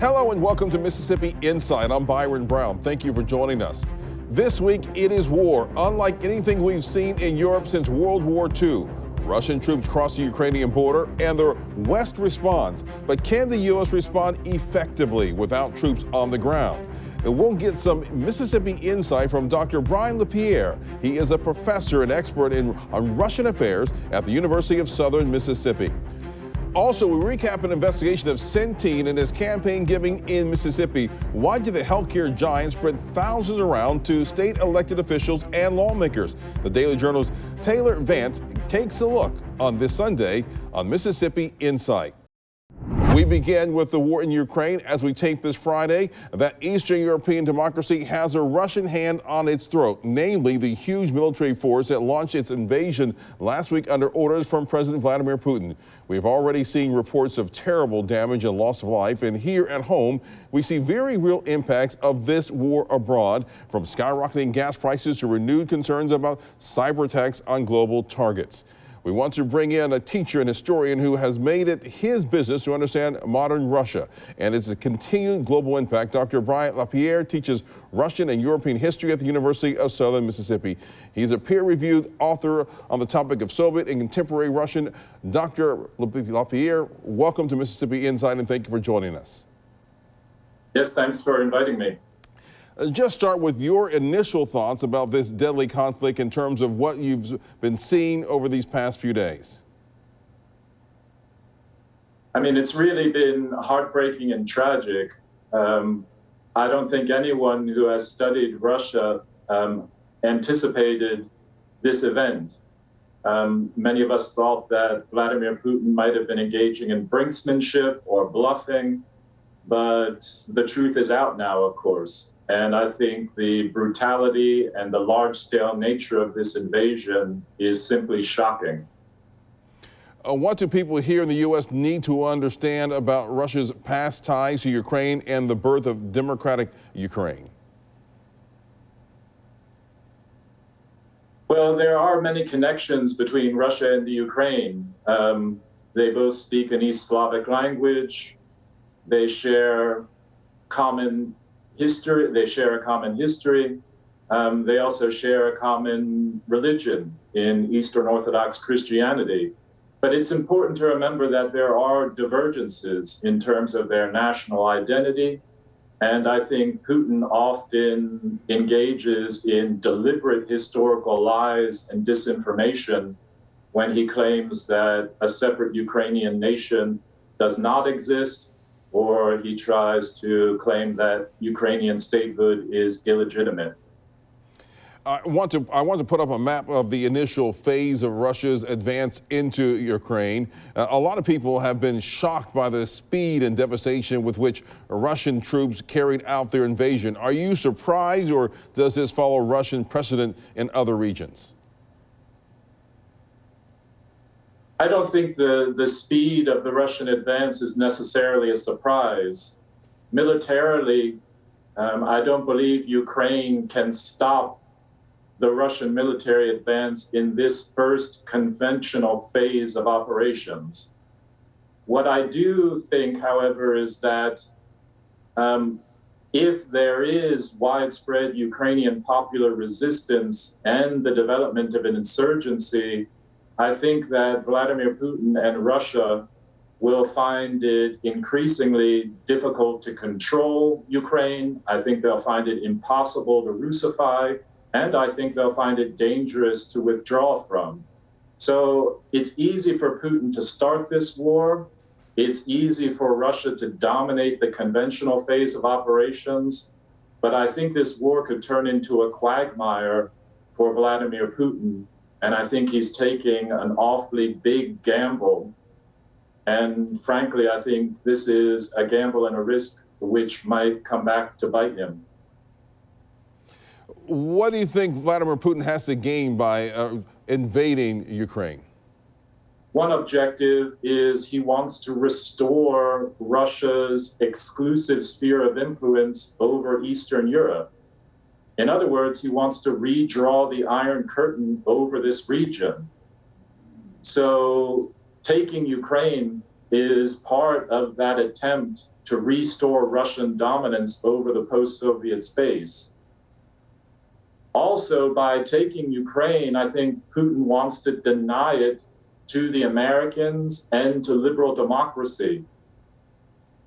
Hello and welcome to Mississippi Insight. I'm Byron Brown. Thank you for joining us. This week it is war, unlike anything we've seen in Europe since World War II. Russian troops cross the Ukrainian border and the West responds. But can the U.S. respond effectively without troops on the ground? And we'll get some Mississippi insight from Dr. Brian LaPierre. He is a professor and expert on Russian affairs at the University of Southern Mississippi. Also, we recap an investigation of Centene and his campaign giving in Mississippi. Why did the healthcare giant spread thousands around to state elected officials and lawmakers? The Daily Journal's Taylor Vance takes a look on this Sunday on Mississippi Insight. We begin with the war in Ukraine as we tape this Friday. That Eastern European democracy has a Russian hand on its throat, namely the huge military force that launched its invasion last week under orders from President Vladimir Putin. We've already seen reports of terrible damage and loss of life, and here at home, we see very real impacts of this war abroad, from skyrocketing gas prices to renewed concerns about cyber attacks on global targets. We want to bring in a teacher and historian who has made it his business to understand modern Russia and its continued global impact. Dr. Brian LaPierre teaches Russian and European history at the University of Southern Mississippi. He's a peer-reviewed author on the topic of Soviet and contemporary Russian. Dr. LaPierre, welcome to Mississippi Insight and thank you for joining us. Yes, thanks for inviting me. Just start with your initial thoughts about this deadly conflict in terms of what you've been seeing over these past few days. I mean, it's really been heartbreaking and tragic. I don't think anyone who has studied Russia anticipated this event. Many of us thought that Vladimir Putin might have been engaging in brinksmanship or bluffing, but the truth is out now, of course. And I think the brutality and the large-scale nature of this invasion is simply shocking. What do people here in the U.S. need to understand about Russia's past ties to Ukraine and the birth of democratic Ukraine? Well, there are many connections between Russia and the Ukraine. They both speak an East Slavic language. They share common history. They share a common history. They also share a common religion in Eastern Orthodox Christianity. But it's important to remember that there are divergences in terms of their national identity. And I think Putin often engages in deliberate historical lies and disinformation when he claims that a separate Ukrainian nation does not exist, or he tries to claim that Ukrainian statehood is illegitimate. I want to put up a map of the initial phase of Russia's advance into Ukraine. A lot of people have been shocked by the speed and devastation with which Russian troops carried out their invasion. Are you surprised, or does this follow Russian precedent in other regions? I don't think the speed of the Russian advance is necessarily a surprise. Militarily, I don't believe Ukraine can stop the Russian military advance in this first conventional phase of operations. What I do think, however, is that if there is widespread Ukrainian popular resistance and the development of an insurgency, I think that Vladimir Putin and Russia will find it increasingly difficult to control Ukraine. I think they'll find it impossible to Russify, and I think they'll find it dangerous to withdraw from. So it's easy for Putin to start this war. It's easy for Russia to dominate the conventional phase of operations. But I think this war could turn into a quagmire for Vladimir Putin. And I think he's taking an awfully big gamble. And frankly, I think this is a gamble and a risk which might come back to bite him. What do you think Vladimir Putin has to gain by invading Ukraine? One objective is he wants to restore Russia's exclusive sphere of influence over Eastern Europe. In other words, he wants to redraw the Iron Curtain over this region. So taking Ukraine is part of that attempt to restore Russian dominance over the post-Soviet space. Also, by taking Ukraine, I think Putin wants to deny it to the Americans and to liberal democracy.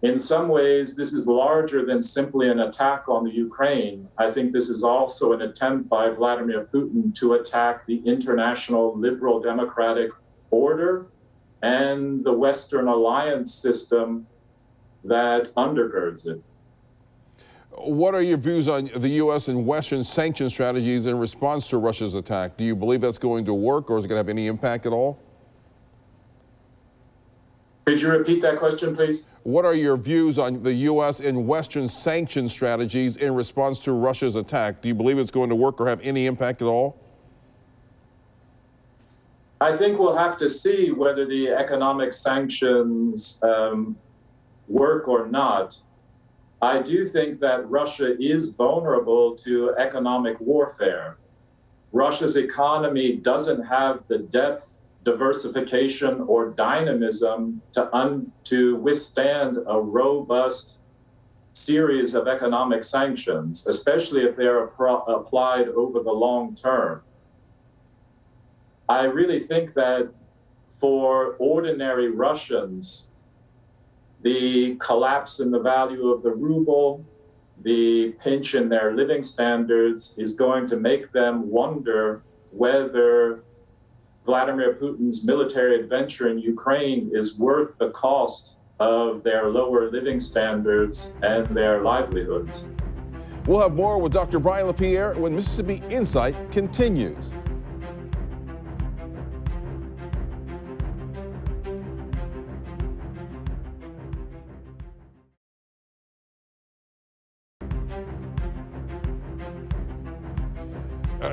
In some ways, this is larger than simply an attack on the Ukraine. I think this is also an attempt by Vladimir Putin to attack the international liberal democratic order and the Western alliance system that undergirds it. What are your views on the U.S. and Western sanction strategies in response to Russia's attack? Do you believe that's going to work, or is it going to have any impact at all? Could you repeat that question, please? What are your views on the U.S. and Western sanction strategies in response to Russia's attack? Do you believe it's going to work or have any impact at all? I think we'll have to see whether the economic sanctions work or not. I do think that Russia is vulnerable to economic warfare. Russia's economy doesn't have the depth, diversification, or dynamism to withstand a robust series of economic sanctions, especially if they're applied over the long term. I really think that for ordinary Russians, the collapse in the value of the ruble, the pinch in their living standards is going to make them wonder whether Vladimir Putin's military adventure in Ukraine is worth the cost of their lower living standards and their livelihoods. We'll have more with Dr. Brian LaPierre when Mississippi Insight continues.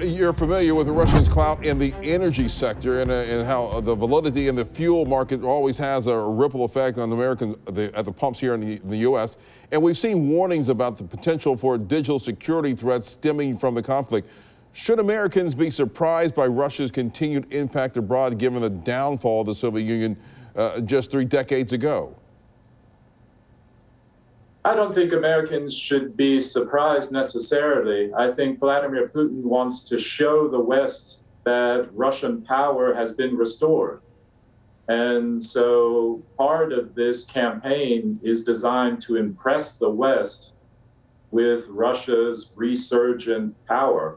You're familiar with the Russians' clout in the energy sector and how the validity in the fuel market always has a ripple effect on Americans at the pumps here in the U.S. And we've seen warnings about the potential for digital security threats stemming from the conflict. Should Americans be surprised by Russia's continued impact abroad, given the downfall of the Soviet Union just 3 decades ago? I don't think Americans should be surprised necessarily. I think Vladimir Putin wants to show the West that Russian power has been restored. And so part of this campaign is designed to impress the West with Russia's resurgent power.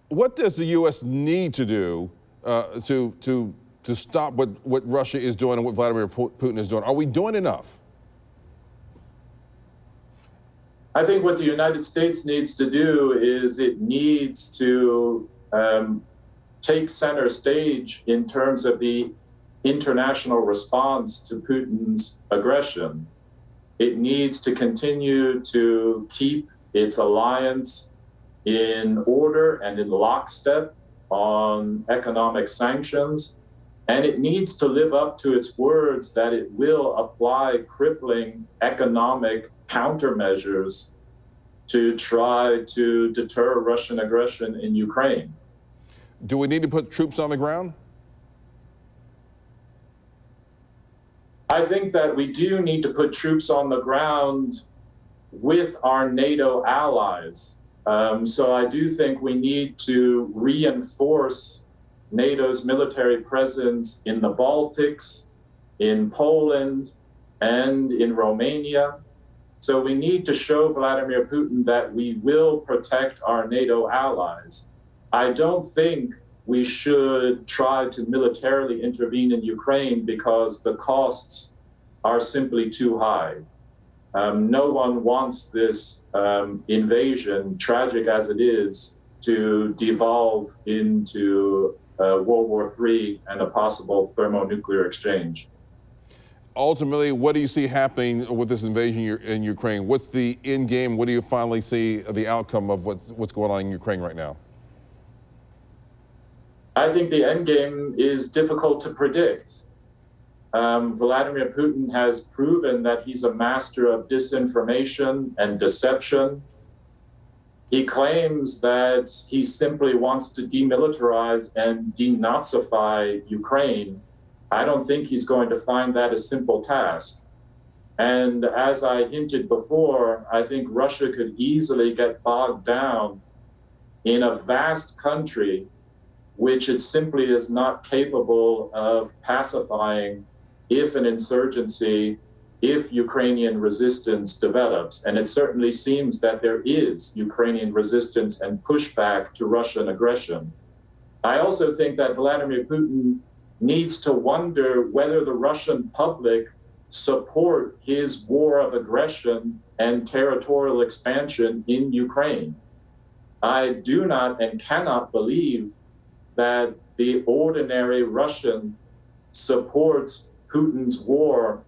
What does the U.S. need to do to stop what Russia is doing and what Vladimir Putin is doing? Are we doing enough? I think what the United States needs to do is it needs to take center stage in terms of the international response to Putin's aggression. It needs to continue to keep its alliance in order and in lockstep on economic sanctions. And it needs to live up to its words that it will apply crippling economic countermeasures to try to deter Russian aggression in Ukraine. Do we need to put troops on the ground? I think that we do need to put troops on the ground with our NATO allies. So I do think we need to reinforce NATO's military presence in the Baltics, in Poland, and in Romania. So we need to show Vladimir Putin that we will protect our NATO allies. I don't think we should try to militarily intervene in Ukraine because the costs are simply too high. No one wants this invasion, tragic as it is, to devolve into World War III and a possible thermonuclear exchange. Ultimately, what do you see happening with this invasion in Ukraine? What's the end game? What do you finally see the outcome of what's going on in Ukraine right now? I think the end game is difficult to predict. Vladimir Putin has proven that he's a master of disinformation and deception. He claims that he simply wants to demilitarize and denazify Ukraine. I don't think he's going to find that a simple task. And as I hinted before, I think Russia could easily get bogged down in a vast country which it simply is not capable of pacifying if an insurgency, if Ukrainian resistance develops. And it certainly seems that there is Ukrainian resistance and pushback to Russian aggression. I also think that Vladimir Putin needs to wonder whether the Russian public support his war of aggression and territorial expansion in Ukraine. I do not and cannot believe that the ordinary Russian supports Putin's war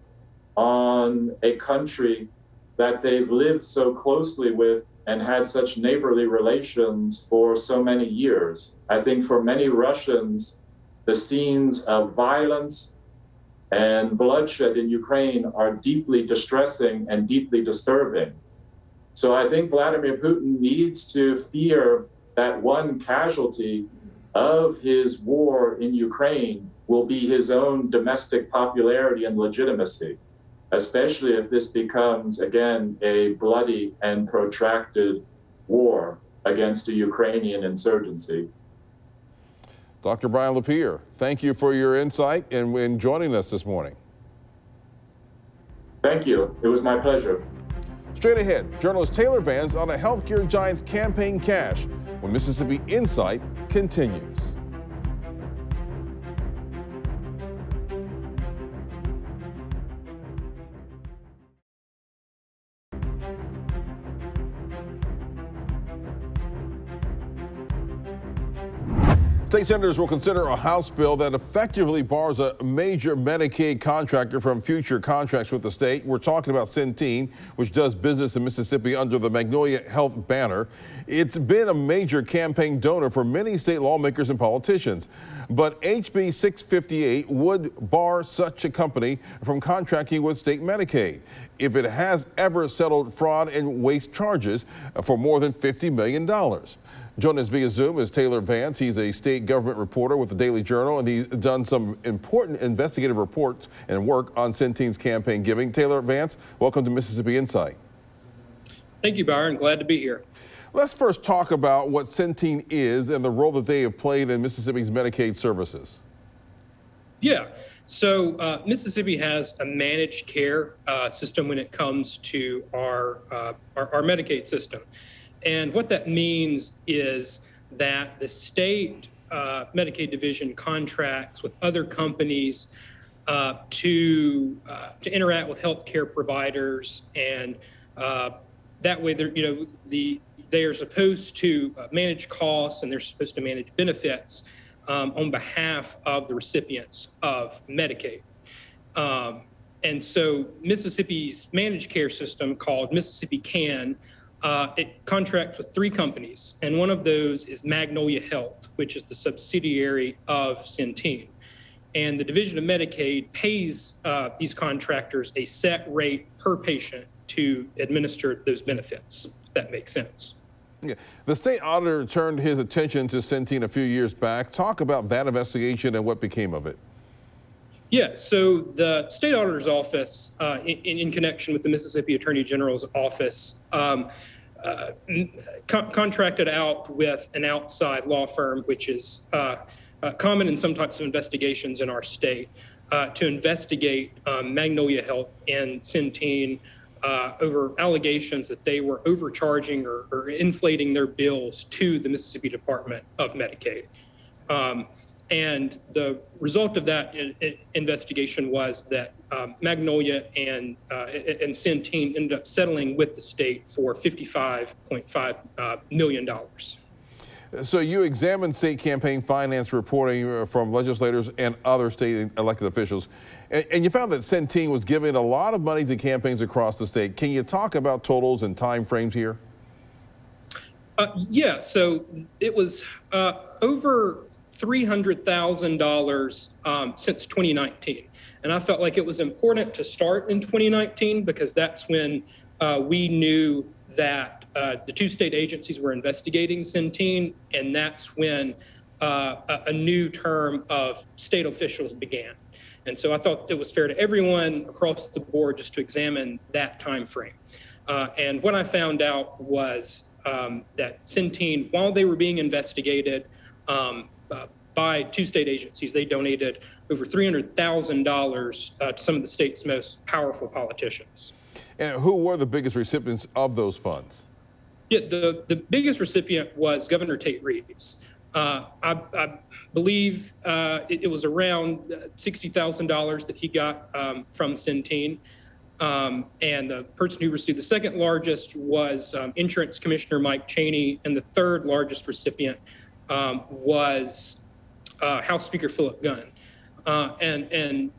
on a country that they've lived so closely with and had such neighborly relations for so many years. I think for many Russians, the scenes of violence and bloodshed in Ukraine are deeply distressing and deeply disturbing. So I think Vladimir Putin needs to fear that one casualty of his war in Ukraine will be his own domestic popularity and legitimacy, especially if this becomes, again, a bloody and protracted war against a Ukrainian insurgency. Dr. Brian Lapierre, thank you for your insight and in joining us this morning. Thank you. It was my pleasure. Straight ahead, journalist Taylor Vance on a healthcare giant's campaign cash when Mississippi Insight continues. State senators will consider a House bill that effectively bars a major Medicaid contractor from future contracts with the state. We're talking about Centene, which does business in Mississippi under the Magnolia Health banner. It's been a major campaign donor for many state lawmakers and politicians. But HB 658 would bar such a company from contracting with state Medicaid if it has ever settled fraud and waste charges for more than $50 million. Joining us via Zoom is Taylor Vance. He's a state government reporter with the Daily Journal, and he's done some important investigative reports and work on Centene's campaign giving. Taylor Vance, welcome to Mississippi Insight. Thank you, Byron. Glad to be here. Let's first talk about what Centene is and the role that they have played in Mississippi's Medicaid services. Yeah. So Mississippi has a managed care system when it comes to our Medicaid system. And what that means is that the state Medicaid division contracts with other companies to interact with healthcare providers, and that way they are supposed to manage costs and they're supposed to manage benefits on behalf of the recipients of Medicaid. And so Mississippi's managed care system, called Mississippi Can, it contracts with 3 companies, and one of those is Magnolia Health, which is the subsidiary of Centene. And the Division of Medicaid pays these contractors a set rate per patient to administer those benefits, if that makes sense. Yeah. The state auditor turned his attention to Centene a few years back. Talk about that investigation and what became of it. Yeah, so the state auditor's office, in connection with the Mississippi Attorney General's office, contracted out with an outside law firm, which is common in some types of investigations in our state, to investigate Magnolia Health and Centene over allegations that they were overcharging or inflating their bills to the Mississippi Department of Medicaid. And the result of that investigation was that Magnolia and Centene ended up settling with the state for $55.5 million. So you examined state campaign finance reporting from legislators and other state elected officials, and you found that Centene was giving a lot of money to campaigns across the state. Can you talk about totals and time frames here? Yeah, so it was over $300,000 since 2019. And I felt like it was important to start in 2019 because that's when we knew that the 2 state agencies were investigating Centene, and that's when a new term of state officials began. And so I thought it was fair to everyone across the board just to examine that time frame. And what I found out was that Centene, while they were being investigated by two state agencies, they donated over $300,000 to some of the state's most powerful politicians. And who were the biggest recipients of those funds? Yeah, the biggest recipient was Governor Tate Reeves. I believe it was around $60,000 that he got from Centene. And the person who received the second largest was Insurance Commissioner Mike Cheney, and the third largest recipient was House Speaker Philip Gunn. And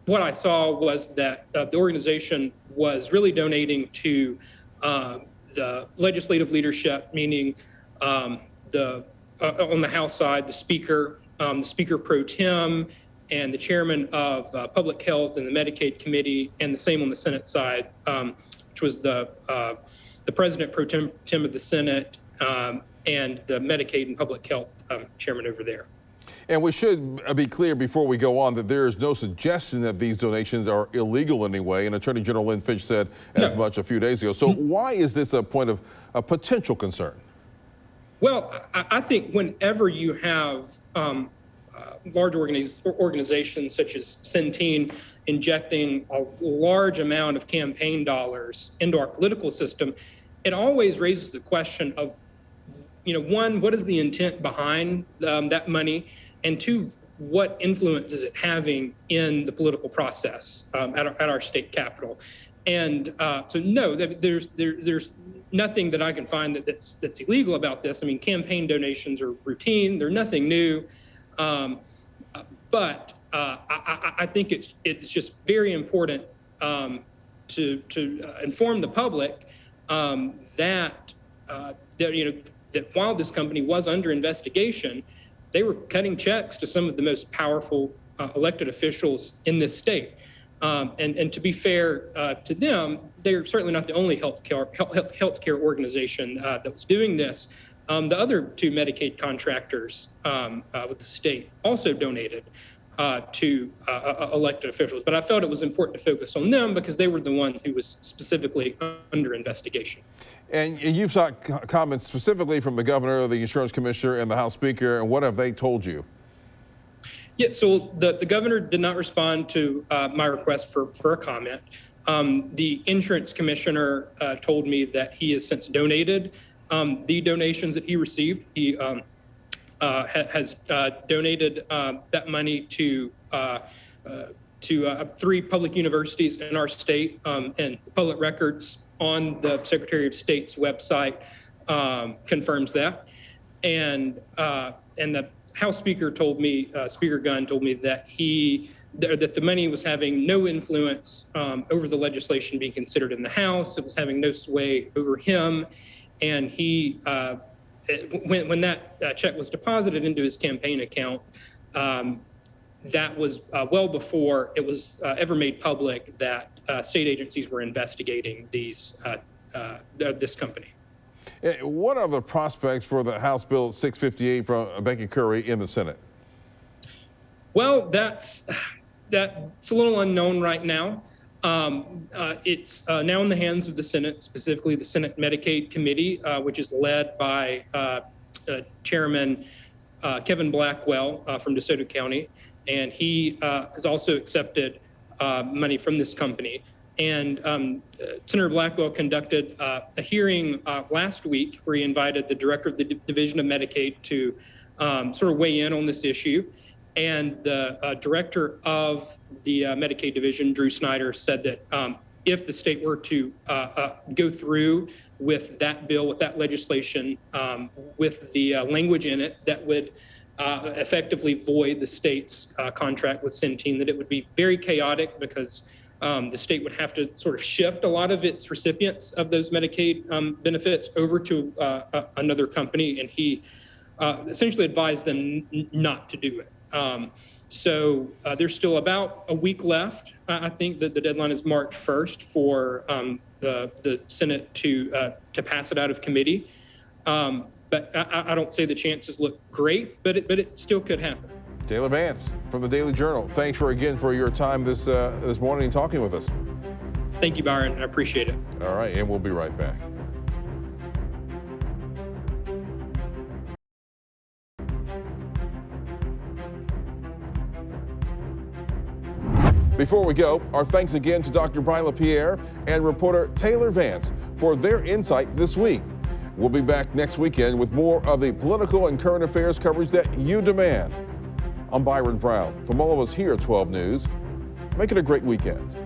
what I saw was that the organization was really donating to the legislative leadership, meaning on the House side, the Speaker pro tem, and the chairman of Public Health and the Medicaid Committee, and the same on the Senate side, which was the President pro tem of the Senate and the Medicaid and Public Health chairman over there. And we should be clear before we go on that there is no suggestion that these donations are illegal in any way, and Attorney General Lynn Finch said as much a few days ago. So why is this a point of potential concern? Well, I think whenever you have large organizations such as Centene injecting a large amount of campaign dollars into our political system, it always raises the question of, one, what is the intent behind that money? And two, what influence is it having in the political process at our state capitol? And so no, there's nothing that I can find that's illegal about this. I mean, campaign donations are routine; they're nothing new. But I think it's just very important to inform the public that while this company was under investigation, they were cutting checks to some of the most powerful elected officials in this state. And to be fair to them, they're certainly not the only healthcare organization that was doing this. The other two Medicaid contractors with the state also donated to elected officials. But I felt it was important to focus on them because they were the one who was specifically under investigation. And you've sought comments specifically from the governor, the insurance commissioner, and the House Speaker, and what have they told you? Yeah, so the governor did not respond to my request for a comment. The insurance commissioner told me that he has since donated the donations that he received. He has donated that money to 3 public universities in our state, and public records on the Secretary of State's website confirms that. And the House Speaker told me, Speaker Gunn told me that that the money was having no influence over the legislation being considered in the House. It was having no sway over him. And he, when that check was deposited into his campaign account, that was well before it was ever made public that state agencies were investigating this company. What are the prospects for the House Bill 658 from Becky Curry in the Senate? Well, that's a little unknown right now. It's now in the hands of the Senate, specifically the Senate Medicaid Committee, which is led by Chairman Kevin Blackwell from DeSoto County. And he has also accepted money from this company. And Senator Blackwell conducted a hearing last week where he invited the director of the Division of Medicaid to sort of weigh in on this issue. And the director of the Medicaid division, Drew Snyder, said that if the state were to go through with that bill, with that legislation, with the language in it that would effectively void the state's contract with Centene, that it would be very chaotic because the state would have to sort of shift a lot of its recipients of those Medicaid benefits over to another company, and he essentially advised them not to do it. So there's still about a week left. I think that the deadline is March 1st for the Senate to pass it out of committee. But but I don't say the chances look great, but it still could happen. Taylor Vance from the Daily Journal. Thanks for your time this morning and talking with us. Thank you, Byron. I appreciate it. All right, and we'll be right back. Before we go, our thanks again to Dr. Brian LaPierre and reporter Taylor Vance for their insight this week. We'll be back next weekend with more of the political and current affairs coverage that you demand. I'm Byron Brown. From all of us here at 12 News, make it a great weekend.